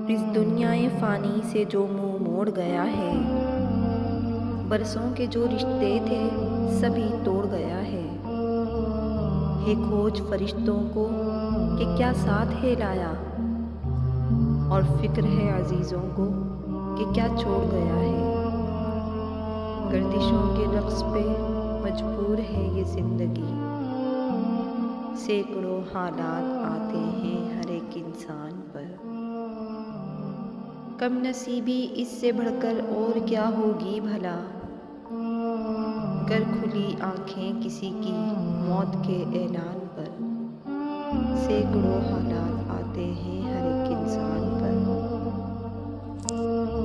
اس دنیائے فانی سے جو منہ موڑ گیا ہے، برسوں کے جو رشتے تھے سبھی توڑ گیا ہے کھوج فرشتوں کو کہ کیا ساتھ ہے لایا، اور فکر ہے عزیزوں کو کہ کیا چھوڑ گیا ہے۔ گردشوں کے رقص پہ مجبور ہے یہ زندگی، سینکڑوں حالات آتے ہیں ہر ایک انسان پر۔ کم نصیبی اس سے بڑھ کر اور کیا ہوگی بھلا، گر کھلی آنکھیں کسی کی موت کے اعلان پر۔ سینکڑوں حالات آتے ہیں ہر ایک انسان پر۔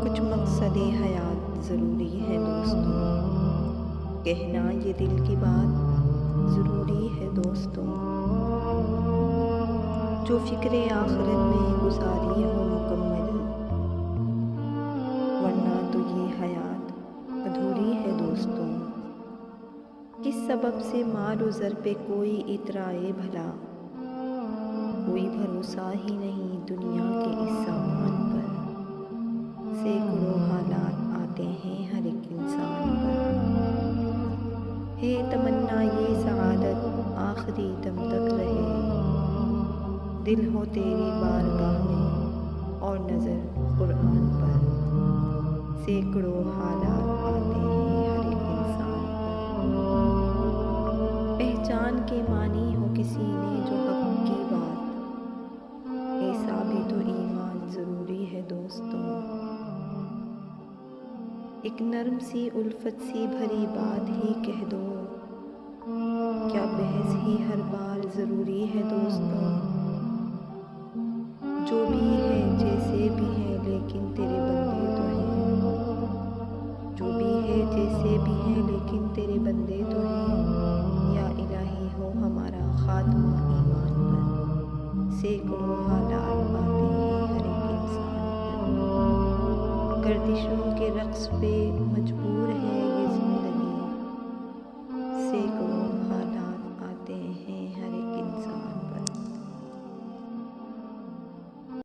کچھ مقصد حیات ضروری ہے دوستوں، کہنا یہ دل کی بات ضروری ہے دوستوں۔ جو فکر آخرت میں گزاری ہو مکمل، ورنہ تو یہ حیات ادھوری ہے دوستوں۔ کس سبب سے مال و زر پہ کوئی اترائے بھلا، کوئی بھروسہ ہی نہیں دنیا کے اس سامان پر۔ سینکڑوں حالات آتے ہیں ہر ایک انسان پر۔ ہے تمنا یہ سعادت آخری دم تک رہے، دل ہو تیری بارگاہ میں اور نظر قرآن پر۔ سینکڑوں حالات آتے ہیں ہر ایک انسان پر۔ پہچان کے معنی ہو کسی نے جو حق کی بات، ایسا بھی تو ایمان ضروری ہے دوستوں۔ ایک نرم سی الفت سی بھری بات ہی کہہ دو، کیا بحث ہی ہر بار ضروری ہے دوستوں۔ جو بھی ہے جیسے بھی ہے لیکن تیرے بندے تو ہیں، جو بھی ہے جیسے بھی ہے لیکن تیرے بندے تو ہیں۔ یا الہی ہو ہمارا خاتمہ ایمان پر۔ سینکڑوں حالات آتے ہیں ہر ایک انسان پر۔ گردشوں کے رقص پہ مجبور ہے